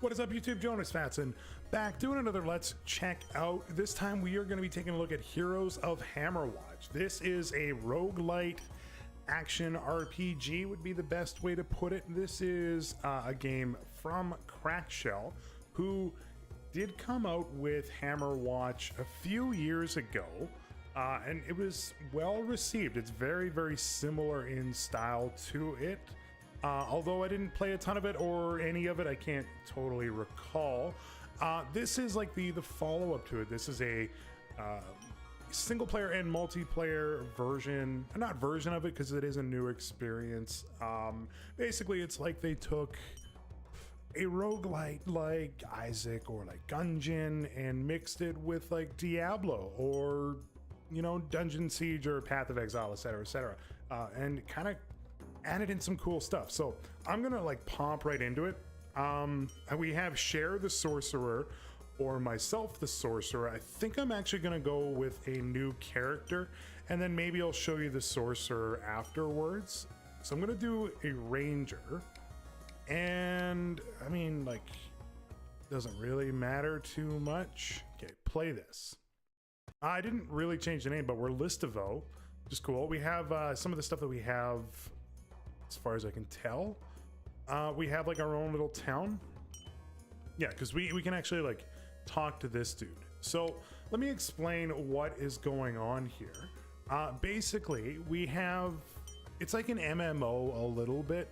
What is up, YouTube? Jonusfatson back doing another Let's Check Out. This time we are going to be taking a look at Heroes of Hammerwatch. This is a rogue-lite action RPG would be the best way to put it. This is a game from Crackshell, who did come out with Hammerwatch a few years ago, and it was well received. It's very, very similar in style to it. Although I didn't play a ton of it or any of it, I can't totally recall. This is like the follow-up to it. This is a single player and multiplayer version, not version of it because it is a new experience. Basically, it's like they took a roguelite like Isaac or like Gungeon and mixed it with like Diablo or, you know, Dungeon Siege or Path of Exile, etc., and kind of added in some cool stuff. So I'm gonna like pop right into it. We have Cher the Sorcerer or myself the Sorcerer. I think I'm actually gonna go with a new character and then maybe I'll show you the Sorcerer afterwards. So I'm gonna do a Ranger, and I mean, like, doesn't really matter too much. Okay, play this. I didn't really change the name, but we're Listivo, which is cool. We have some of the stuff that we have. As far as I can tell, we have like our own little town. Yeah, because we can actually like talk to this dude. So let me explain what is going on here. Basically, we have, it's like an MMO a little bit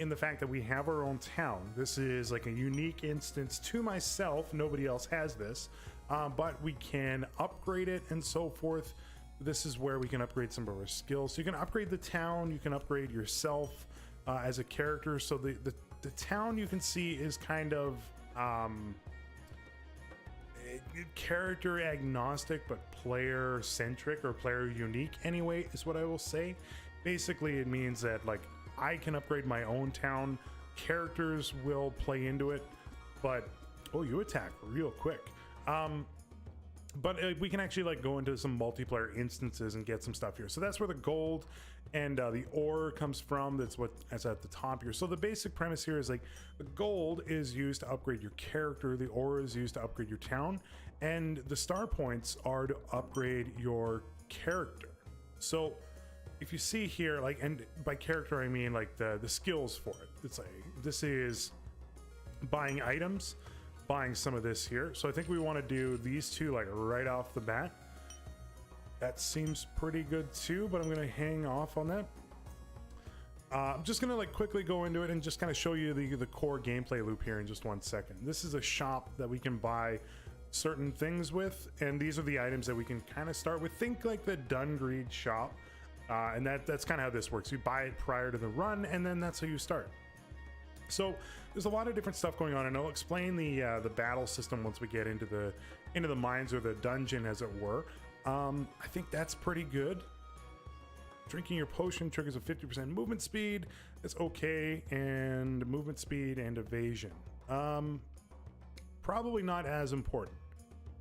in the fact that we have our own town. This is like a unique instance to myself. Nobody else has this, but we can upgrade it and so forth. This is where we can upgrade some of our skills. So you can upgrade the town, you can upgrade yourself as a character. So the town you can see is kind of character agnostic, but player centric or player unique anyway, is what I will say. Basically, it means that like I can upgrade my own town, characters will play into it, but oh, you attack real quick. But we can actually like go into some multiplayer instances and get some stuff here. So that's where the gold and the ore comes from. That's what's at the top here. So the basic premise here is like the gold is used to upgrade your character, the ore is used to upgrade your town, and the star points are to upgrade your character. So if you see here, like, and by character I mean like the skills for it. It's like this is buying items, buying some of this here. So I think we want to do these two like right off the bat. That seems pretty good too, but I'm going to hang off on that. I'm just going to like quickly go into it and just kind of show you the core gameplay loop here in just 1 second. This is a shop that we can buy certain things with, and these are the items that we can kind of start with. Think like the Dungreed shop, and that's kind of how this works. You buy it prior to the run, and then that's how you start. So there's a lot of different stuff going on, and I'll explain the battle system once we get into the mines or the dungeon, as it were. I think that's pretty good. Drinking your potion triggers a 50% movement speed. That's okay, and movement speed and evasion. Probably not as important.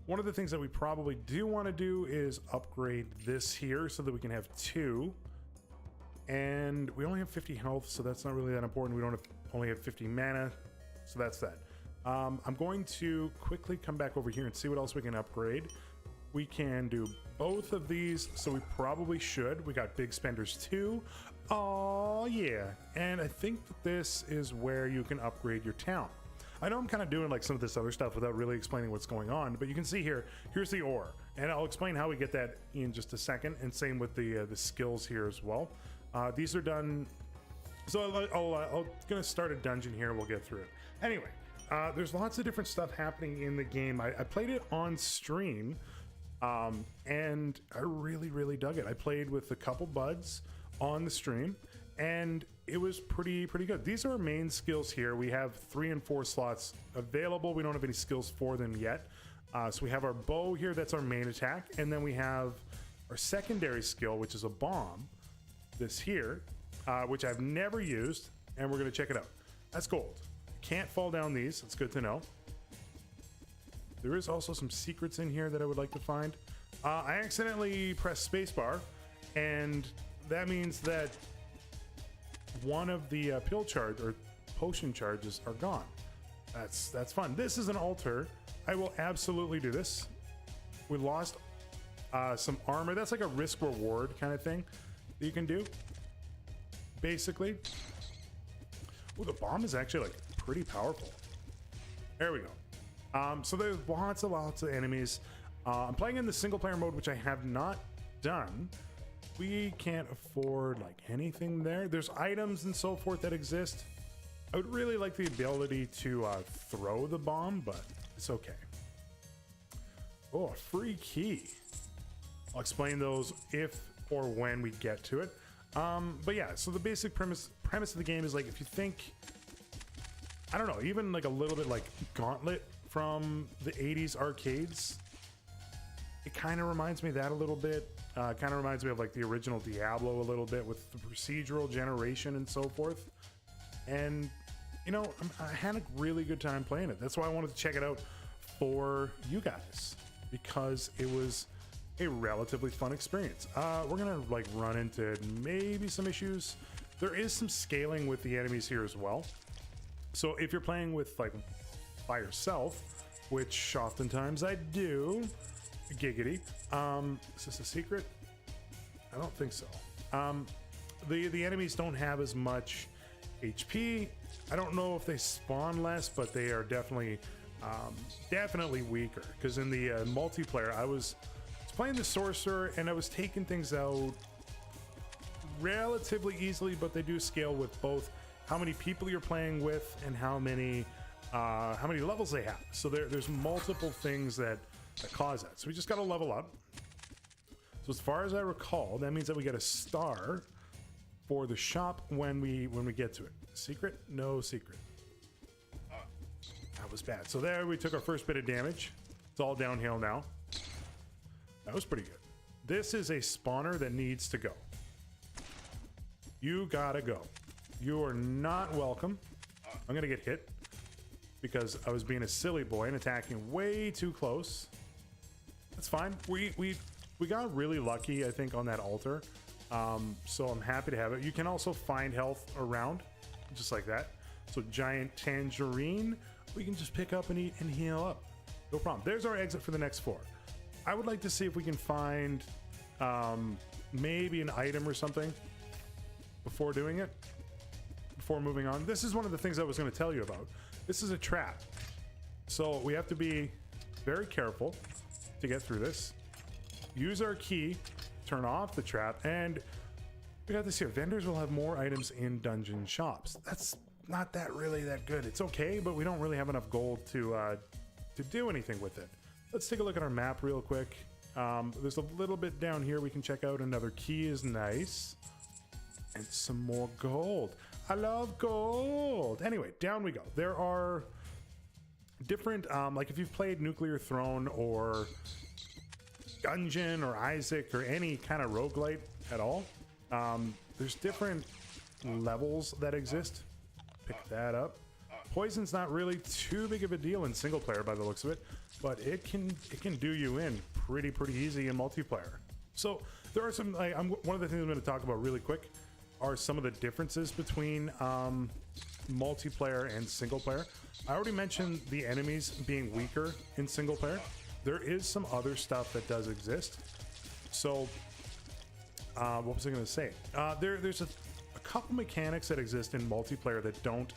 One of the things that we probably do want to do is upgrade this here so that we can have two. And we only have 50 health, so that's not really that important. We don't only have 50 mana, so that's that. I'm going to quickly come back over here and see what else we can upgrade. We can do both of these, so we probably should. We got big spenders too. Oh yeah, and I think that this is where you can upgrade your town. I know I'm kind of doing like some of this other stuff without really explaining what's going on, but you can see here, here's the ore, and I'll explain how we get that in just a second, and same with the skills here as well. These are done, so I'm gonna start a dungeon here, we'll get through it. Anyway, there's lots of different stuff happening in the game. I played it on stream, and I really dug it. I played with a couple buds on the stream, and it was pretty good. These are our main skills here. We have 3 and 4 slots available. We don't have any skills for them yet. So we have our bow here, that's our main attack, and then we have our secondary skill, which is a bomb. This here, which I've never used, and we're gonna check it out. That's gold. Can't fall down these, it's good to know. There is also some secrets in here that I would like to find. I accidentally pressed spacebar, and that means that one of the pill charge or potion charges are gone. That's fun. This is an altar. I will absolutely do this. We lost some armor. That's like a risk reward kind of thing that you can do, basically. Oh, the bomb is actually like pretty powerful. There we go. So there's lots of enemies. I'm playing in the single player mode, which I have not done. We can't afford like anything there. There's items and so forth that exist. I would really like the ability to throw the bomb, but it's okay. Oh, a free key. I'll explain those if or when we get to it. But yeah, so the basic premise of the game is like, if you think, I don't know, even like a little bit like Gauntlet from the 80s arcades, it kind of reminds me of that a little bit. Kind of reminds me of like the original Diablo a little bit with the procedural generation and so forth. And, you know, I had a really good time playing it. That's why I wanted to check it out for you guys, because it was a relatively fun experience. We're gonna like run into maybe some issues. There is some scaling with the enemies here as well. So if you're playing with like by yourself, which oftentimes I do, giggity. Is this a secret? I don't think so. The enemies don't have as much HP. I don't know if they spawn less, but they are definitely weaker. Because in the multiplayer, I was playing the sorcerer and I was taking things out relatively easily, but they do scale with both how many people you're playing with and how many levels they have. So there's multiple things that cause that. So we just got to level up. So as far as I recall, that means that we get a star for the shop when we get to it. Secret? No secret. That was bad. So there we took our first bit of damage. It's all downhill now. That was pretty good. This is a spawner that needs to go. You gotta go. You are not welcome. I'm gonna get hit because I was being a silly boy and attacking way too close. That's fine. We got really lucky, I think, on that altar. So I'm happy to have it. You can also find health around, just like that. So giant tangerine, we can just pick up and eat and heal up. No problem. There's our exit for the next floor. I would like to see if we can find maybe an item or something before doing it, before moving on. This is one of the things I was going to tell you about. This is a trap. So we have to be very careful to get through this. Use our key, turn off the trap, and we got this here. Vendors will have more items in dungeon shops. That's not really that good. It's okay, but we don't really have enough gold to do anything with it. Let's take a look at our map real quick. There's a little bit down here we can check out. Another key is nice. And some more gold. I love gold. Anyway, down we go. There are different, like if you've played Nuclear Throne or Gungeon or Isaac or any kind of roguelite at all, there's different levels that exist. Pick that up. Poison's not really too big of a deal in single player by the looks of it, but it can do you in pretty easy in multiplayer. So there are some, one of the things I'm going to talk about really quick are some of the differences between multiplayer and single player. I already mentioned the enemies being weaker in single player. There is some other stuff that does exist. So what was I going to say? There's a couple mechanics that exist in multiplayer that don't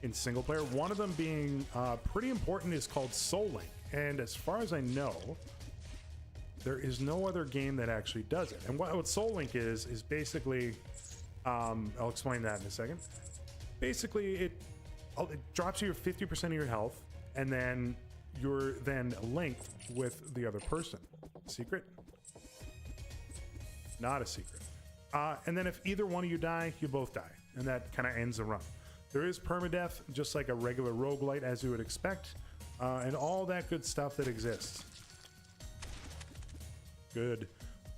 in single player. One of them being pretty important is called Soul Link. And as far as I know, there is no other game that actually does it. And what Soul Link is basically, I'll explain that in a second. Basically, it drops you 50% of your health, and then you're then linked with the other person. Secret? Not a secret. And then if either one of you die, you both die. And that kind of ends the run. There is permadeath, just like a regular roguelite, as you would expect. And all that good stuff that exists. Good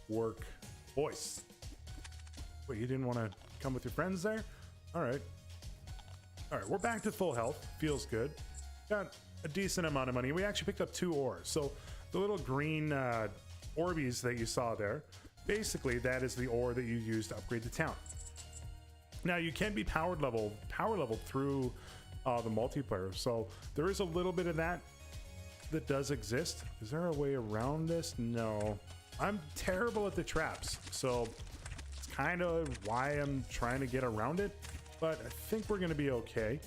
work, boys. Wait, you didn't want to come with your friends there? All right. All right, we're back to full health. Feels good. Got a decent amount of money. We actually picked up 2 ores. So the little green Orbeez that you saw there, basically that is the ore that you use to upgrade the town. Now you can be power leveled through the multiplayer. So there is a little bit of that does exist. Is there a way around this? No. I'm terrible at the traps, so it's kind of why I'm trying to get around it, but I think we're going to be okay.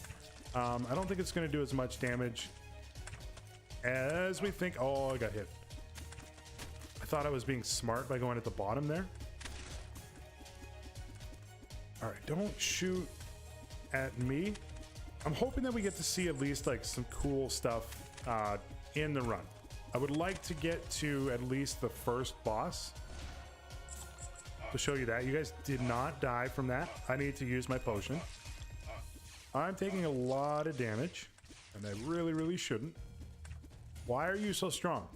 I don't think it's going to do as much damage as we think. Oh, I got hit. I thought I was being smart by going at the bottom there. All right, don't shoot at me. I'm hoping that we get to see at least like some cool stuff in the run. I would like to get to at least the first boss to show you that. You guys did not die from that. I need to use my potion. I'm taking a lot of damage, and I really shouldn't. Why are you so strong?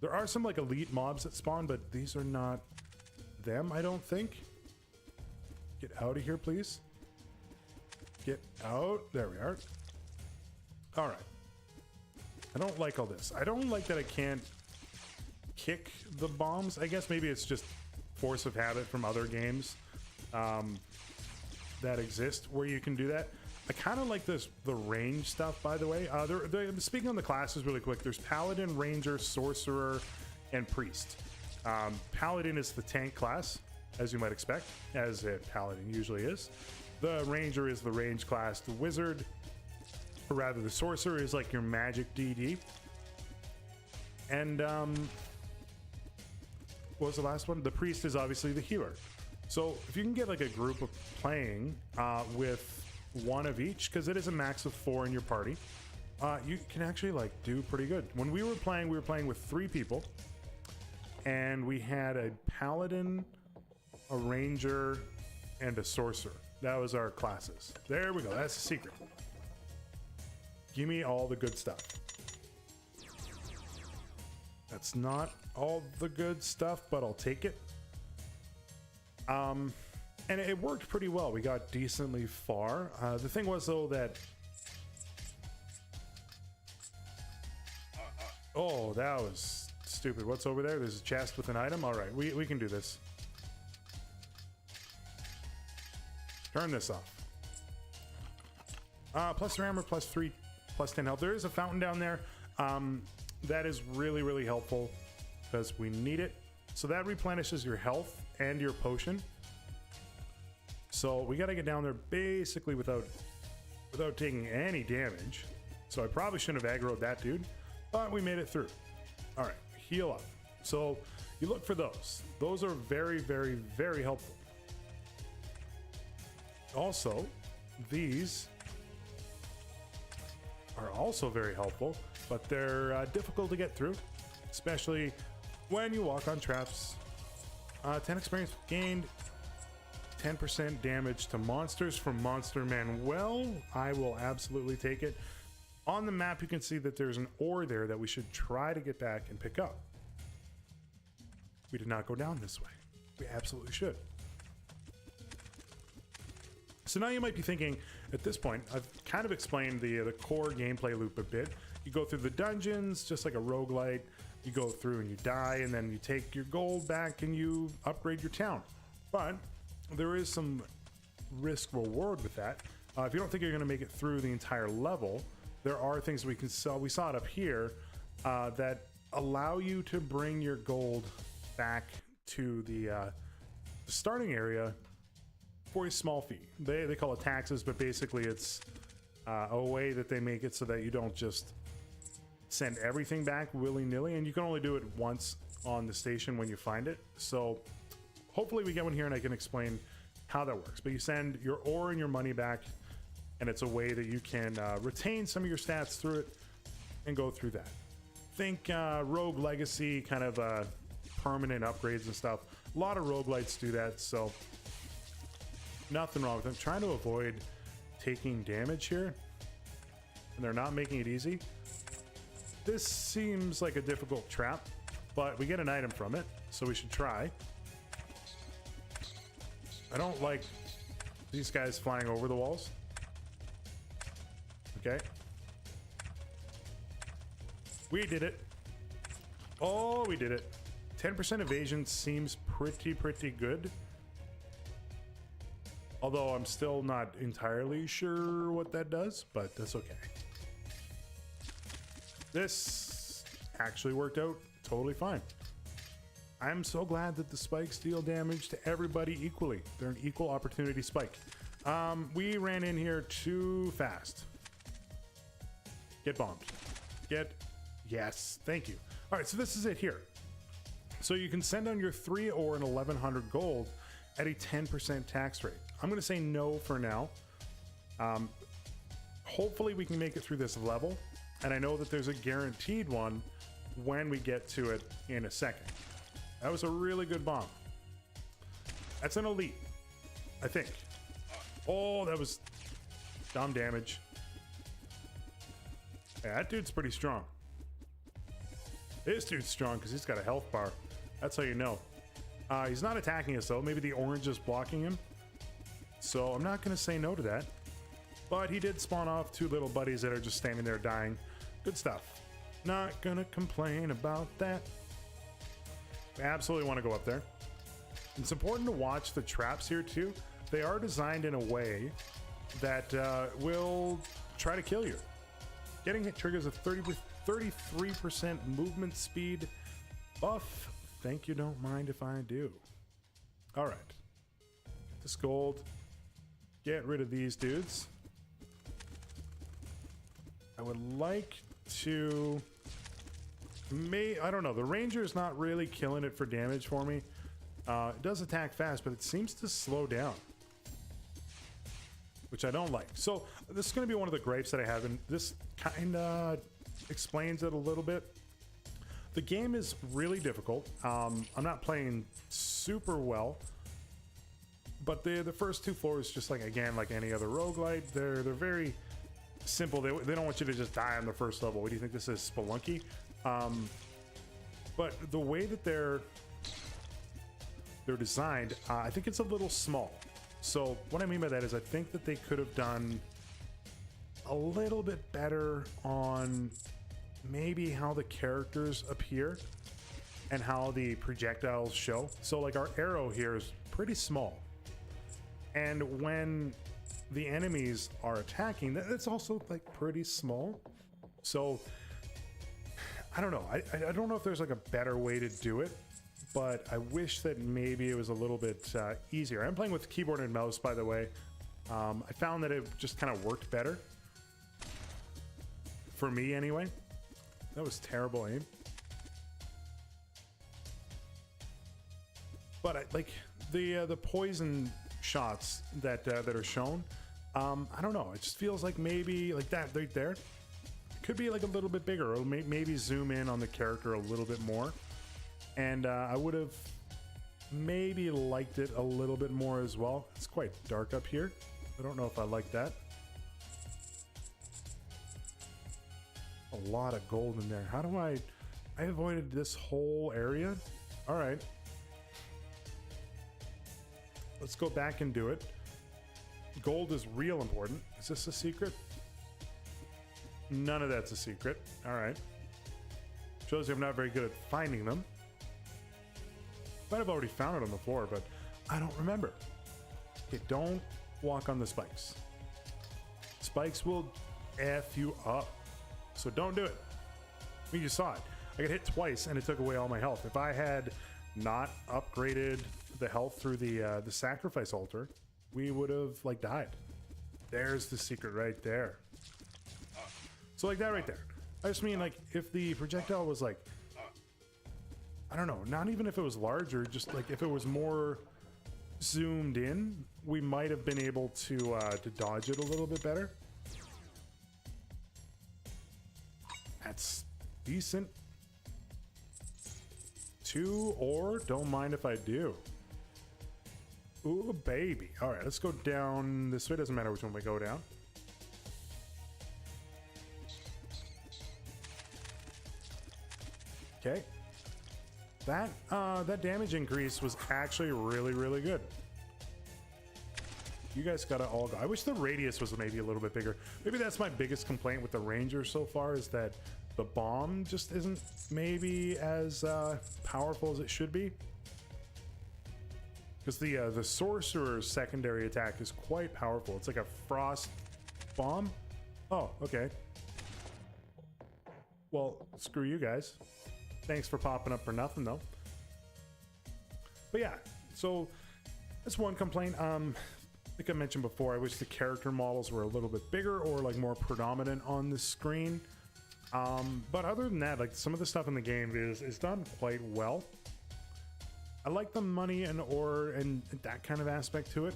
There are some like elite mobs that spawn, but these are not them, I don't think. Get out of here, please. Get out. There we are. All right. I don't like all this. I don't like that I can't kick the bombs. I guess maybe it's just force of habit from other games that exist where you can do that. I kind of like the range stuff, by the way. Speaking on the classes really quick, there's Paladin, Ranger, Sorcerer, and Priest. Paladin is the tank class, as you might expect, as a Paladin usually is. The Ranger is the range class. The Wizard, or rather the Sorcerer, is like your magic DD. And what was the last one? The Priest is obviously the healer. So if you can get like a group of playing with one of each, because it is a max of 4 in your party, you can actually like do pretty good. When we were playing with 3 people, and we had a Paladin, a Ranger, and a Sorcerer. That was our classes. There we go. That's the secret. Give me all the good stuff. That's not all the good stuff, but I'll take it. And it worked pretty well. We got decently far. The thing was, though, that... Oh, that was stupid. What's over there? There's a chest with an item. All right, we can do this. Turn this off. Plus 3 armor, plus 3, plus 10 health. There is a fountain down there. That is really helpful because we need it. So that replenishes your health and your potion. So we got to get down there basically without taking any damage. So I probably shouldn't have aggroed that dude, but we made it through. All right, heal up. So you look for those. Those are very helpful. Also, these are also very helpful, but they're difficult to get through, especially when you walk on traps. 10 experience gained, 10% damage to monsters from Monster Manuel. I will absolutely take it. On the map, you can see that there's an ore there that we should try to get back and pick up. We did not go down this way. We absolutely should. So now you might be thinking, at this point, I've kind of explained the core gameplay loop a bit. You go through the dungeons, just like a roguelite. You go through and you die, and then you take your gold back and you upgrade your town. But there is some risk reward with that. If you don't think you're going to make it through the entire level, there are things we can sell. We saw it up here that allow you to bring your gold back to the starting area for a small fee. They call it taxes, but basically it's a way that they make it so that you don't just send everything back willy-nilly, and you can only do it once on the station when you find it. So hopefully we get one here and I can explain how that works. But you send your ore and your money back, and it's a way that you can retain some of your stats through it and go through that. Think Rogue Legacy, kind of permanent upgrades and stuff. A lot of roguelites do that, so nothing wrong with them. Trying to avoid taking damage here, and they're not making it easy. This seems like a difficult trap, but we get an item from it, so we should try. I don't like these guys flying over the walls. Okay. We did it. Oh, we did it. 10% evasion seems pretty good. Although I'm still not entirely sure what that does, but that's okay. This actually worked out totally fine. I'm so glad that the spikes deal damage to everybody equally. They're an equal opportunity spike. We ran in here too fast. Get bombed. Yes, thank you. All right, so this is it here. So you can send on your 3 or an 1100 gold at a 10% tax rate. I'm gonna say no for now. Hopefully we can make it through this level. And I know that there's a guaranteed one when we get to it in a second. That was a really good bomb. That's an elite, I think. Oh, that was dumb damage. Yeah, that dude's pretty strong. This dude's strong because he's got a health bar. That's how you know. He's not attacking us though. Maybe the orange is blocking him. So I'm not going to say no to that. But he did spawn off 2 little buddies that are just standing there dying. Good stuff. Not going to complain about that. I absolutely want to go up there. It's important to watch the traps here too. They are designed in a way that will try to kill you. Getting hit triggers a 33% movement speed buff. Thank you, don't mind if I do. All right. Get this gold. Get rid of these dudes. I would like to... I don't know. The ranger is not really killing it for damage for me. It does attack fast, but it seems to slow down, which I don't like. So this is going to be one of the gripes that I have, and this kind of explains it a little bit. The game is really difficult. I'm not playing super well, but the first 2 floors, just like again like any other roguelite, they're very simple. They don't want you to just die on the first level. What do you think this is, Spelunky? But the way that they're designed, I think it's a little small. So what I mean by that is I think that they could have done a little bit better on maybe how the characters appear and how the projectiles show. So like our arrow here is pretty small, and when the enemies are attacking, that's also like pretty small. So I don't know. I don't know if there's like a better way to do it, but I wish that maybe it was a little bit easier. I'm playing with keyboard and mouse, by the way. I found that it just kind of worked better for me anyway. That was terrible aim. But like the poison shots that are shown, I don't know. It just feels like maybe like that right there could be like a little bit bigger, or maybe zoom in on the character a little bit more. And I would have maybe liked it a little bit more as well. It's quite dark up here. I don't know if I like that. A lot of gold in there. How do I avoided this whole area? All right. Let's go back and do it. Gold is real important. Is this a secret? None of that's a secret. All right. Shows you I'm not very good at finding them. Might have already found it on the floor, but I don't remember. Okay, don't walk on the spikes. Spikes will F you up. So don't do it. I mean, you saw it. I got hit twice and it took away all my health. If I had not upgraded the health through the sacrifice altar, we would have like died. There's the secret right there. So like that right there. I just mean like if the projectile was like, I don't know, not even if it was larger, just like if it was more zoomed in, we might have been able to dodge it a little bit better. That's decent. 2 or don't mind if I do. Ooh, baby. All right, let's go down this way. Doesn't matter which one we go down. Okay. That damage increase was actually really, really good. You guys gotta all go. I wish the radius was maybe a little bit bigger. Maybe that's my biggest complaint with the Ranger so far, is that the bomb just isn't maybe as powerful as it should be. because the sorcerer's secondary attack is quite powerful. It's like a frost bomb. Oh, okay. Well, screw you guys. Thanks for popping up for nothing, though. But yeah, so that's one complaint. Like I mentioned before, I wish the character models were a little bit bigger or like more predominant on the screen. But other than that, like some of the stuff in the game is done quite well. I like the money and ore and that kind of aspect to it.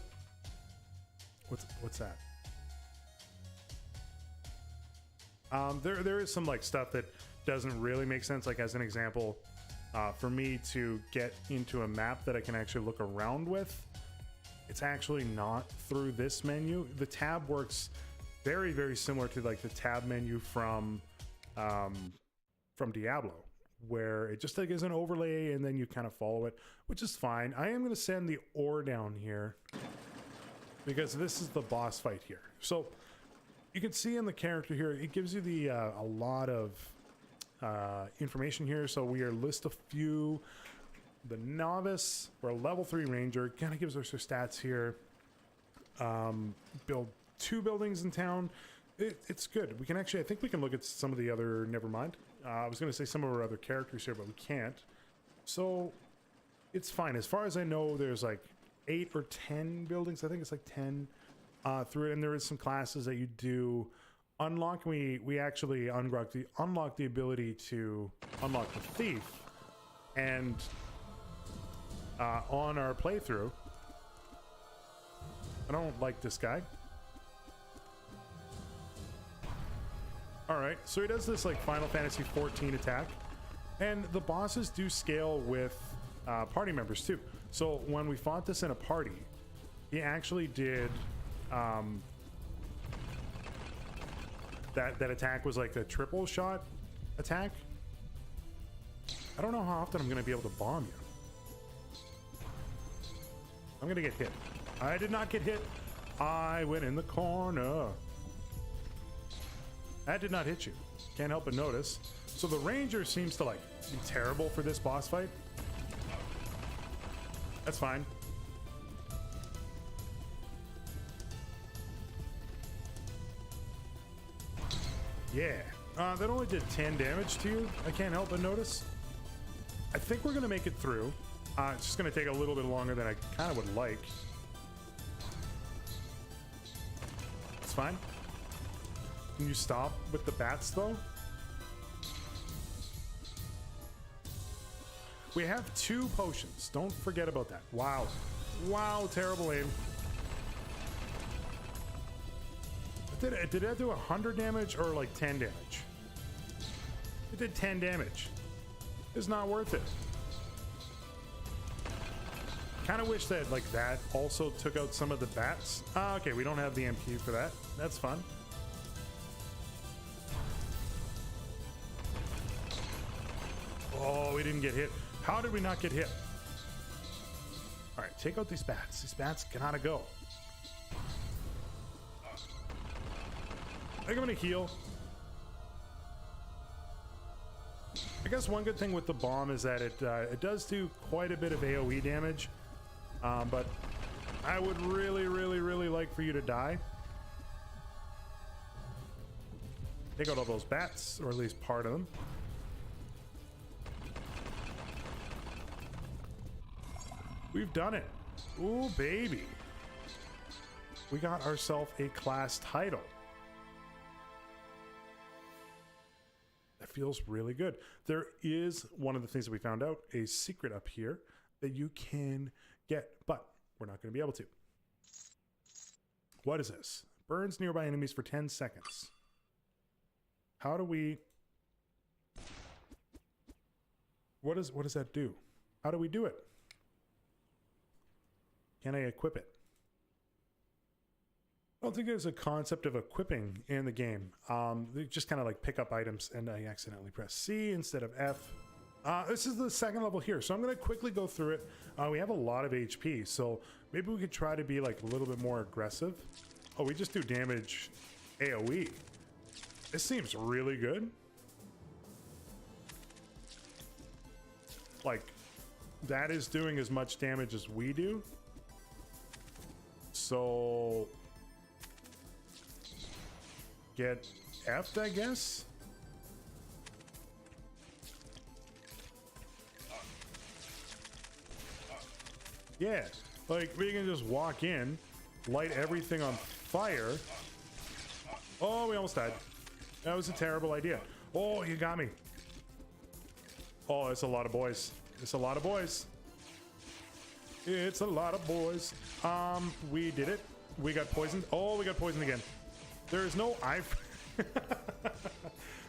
What's that? There is some like stuff that doesn't really make sense. Like as an example, for me to get into a map that I can actually look around with, it's actually not through this menu. The tab works very, very similar to like the tab menu from Diablo, where it just like is an overlay and then you kind of follow it, which is fine. I am going to send the ore down here because this is the boss fight here. So you can see in the character here, it gives you the a lot of information here. So we are list a few. The novice, we're a level 3 ranger, kind of gives us our stats here. Build 2 buildings in town. It's good. We can actually, I think we can look at some of the other, never mind. I was going to say some of our other characters here, but we can't. So it's fine. As far as I know, there's like 8 or 10 buildings. I think it's like 10 through it. And there is some classes that you do unlock. We actually unlock the ability to unlock the thief. And on our playthrough, I don't like this guy. All right, so he does this like Final Fantasy 14 attack, and the bosses do scale with party members too. So when we fought this in a party, he actually did that attack was like a triple shot attack. I don't know how often I'm going to be able to bomb you. I'm going to get hit. I did not get hit. I went in the corner. That did not hit you. Can't help but notice. So the ranger seems to like be terrible for this boss fight. That's fine. Yeah. That only did 10 damage to you. I can't help but notice. I think we're going to make it through. It's just going to take a little bit longer than I kind of would like. It's fine. Can you stop with the bats, though? We have 2 potions. Don't forget about that. Wow. Wow, terrible aim. Did I do 100 damage or like 10 damage? It did 10 damage. It's not worth it. Kind of wish that like that also took out some of the bats. Okay, we don't have the MP for that. That's fun. Oh, we didn't get hit. How did we not get hit? All right, take out these bats. These bats gotta go. I think I'm gonna heal. I guess one good thing with the bomb is that it does do quite a bit of AoE damage, but I would really like for you to die. Take out all those bats, or at least part of them. We've done it. Ooh, baby. We got ourselves a class title. That feels really good. There is one of the things that we found out, a secret up here that you can get, but we're not going to be able to. What is this? Burns nearby enemies for 10 seconds. How do we... What does that do? How do we do it? Can I equip it? I don't think there's a concept of equipping in the game. They just kind of like pick up items, and I accidentally press C instead of F. This is the second level here, so I'm going to quickly go through it. We have a lot of HP, so maybe we could try to be like a little bit more aggressive. Oh, we just do damage AoE. This seems really good. Like, that is doing as much damage as we do. So get F'd, I guess. Yeah, like we can just walk in, light everything on fire. Oh, we almost died. That was a terrible idea. Oh, you got me. Oh, it's a lot of boys. It's a lot of boys. It's a lot of boys. We did it. We got poisoned. Oh, we got poisoned again. There is no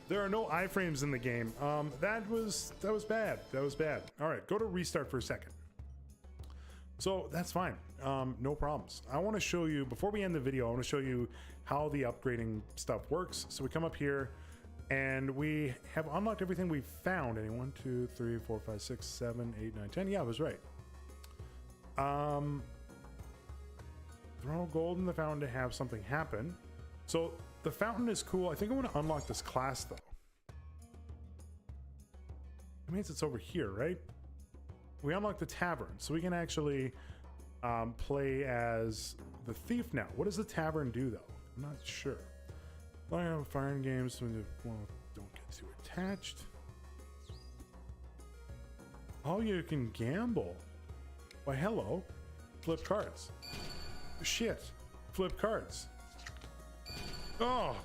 there are no iframes in the game. That was bad. That was bad. All right, go to restart for a second. So that's fine. No problems. I want to show you, before we end the video, I want to show you how the upgrading stuff works. So we come up here and we have unlocked everything we've found. 1, 2, 3, 4, 5, 6, 7, 8, 9, 10. Yeah, I was right. Throw gold in the fountain to have something happen. So the fountain is cool. I think I want to unlock this class though. It means it's over here, right? We unlock the tavern, so we can actually play as the thief now. What does the tavern do though? I'm not sure. I have firing games, so well, don't get too attached. Oh, you can gamble. Why, hello. Flip cards. Shit. Flip cards. Oh.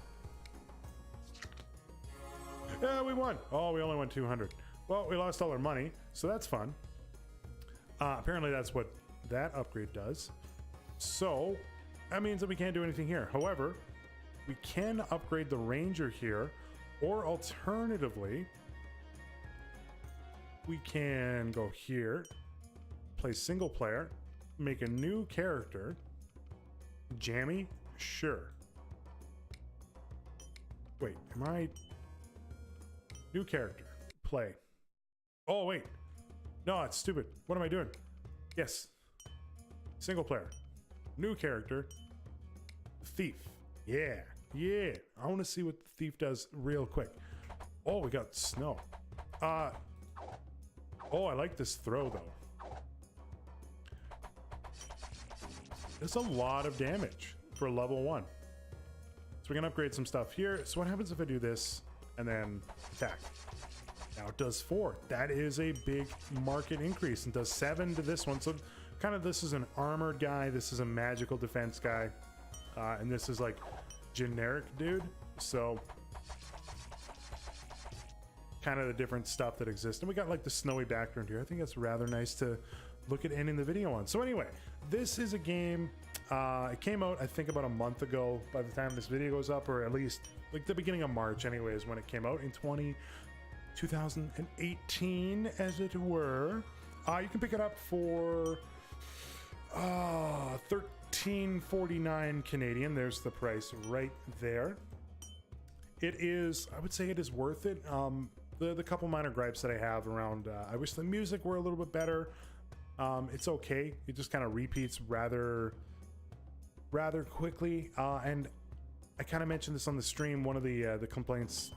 Yeah, we won. Oh, we only won 200. Well, we lost all our money, so that's fun. Apparently that's what that upgrade does. So that means that we can't do anything here. However, we can upgrade the ranger here, or alternatively, we can go here, play single player, make a new character. Jammy? Sure. Wait, am I... New character. Play. Oh, wait. No, it's stupid. What am I doing? Yes. Single player. New character. Thief. Yeah. Yeah. I want to see what the thief does real quick. Oh, we got snow. Oh, I like this throw, though. It's a lot of damage for level 1. So we can upgrade some stuff here. So what happens if I do this and then attack? Now it does 4. That is a big market increase, and does 7 to this one. So kind of this is an armored guy, this is a magical defense guy, and this is like generic dude. So kind of the different stuff that exists. And we got like the snowy background here. I think that's rather nice to look at ending the video on. So anyway, this is a game, it came out I think about a month ago by the time this video goes up, or at least like the beginning of March anyways, when it came out in 2018 as it were. You can pick it up for $13.49 Canadian. There's the price right there. It is, I would say it is worth it. The couple minor gripes that I have around, I wish the music were a little bit better. It's okay. It just kind of repeats rather quickly. And I kind of mentioned this on the stream. One of the complaints,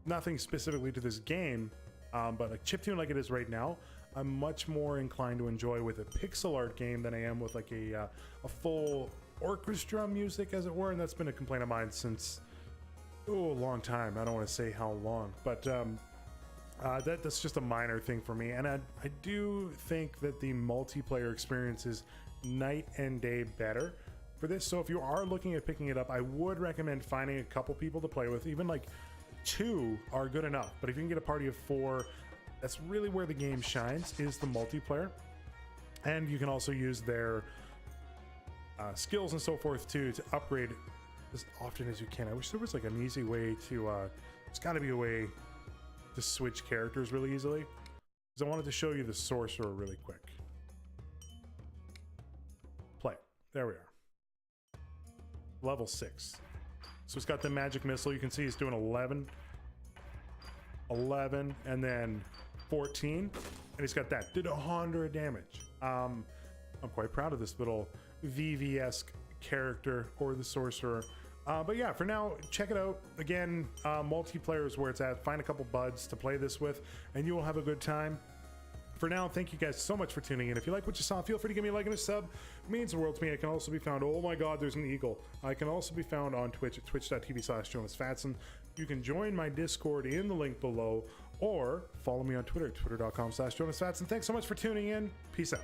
nothing specifically to this game, but like chiptune like it is right now, I'm much more inclined to enjoy with a pixel art game than I am with like a full orchestra music, as it were. And that's been a complaint of mine since a long time. I don't want to say how long, but that's just a minor thing for me. And I do think that the multiplayer experience is night and day better for this. So if you are looking at picking it up, I would recommend finding a couple people to play with. Even like 2 are good enough, but if you can get a party of 4, that's really where the game shines, is the multiplayer. And you can also use their skills and so forth too to upgrade as often as you can. I wish there was like an easy way to there's got to be a way to switch characters really easily, because I wanted to show you the sorcerer really quick. Play. There we are. Level 6. So it's got the magic missile. You can see he's doing 11, and then 14, and he's got that. Did 100 damage. I'm quite proud of this little VV-esque character, or the sorcerer. But yeah, for now, check it out. Again, multiplayer is where it's at. Find a couple buds to play this with, and you will have a good time. For now, thank you guys so much for tuning in. If you like what you saw, feel free to give me a like and a sub. It means the world to me. I can also be found, oh my god, there's an eagle. I can also be found on Twitch at twitch.tv/Jonusfatson. You can join my Discord in the link below, or follow me on Twitter at twitter.com/Jonusfatson. Thanks so much for tuning in. Peace out.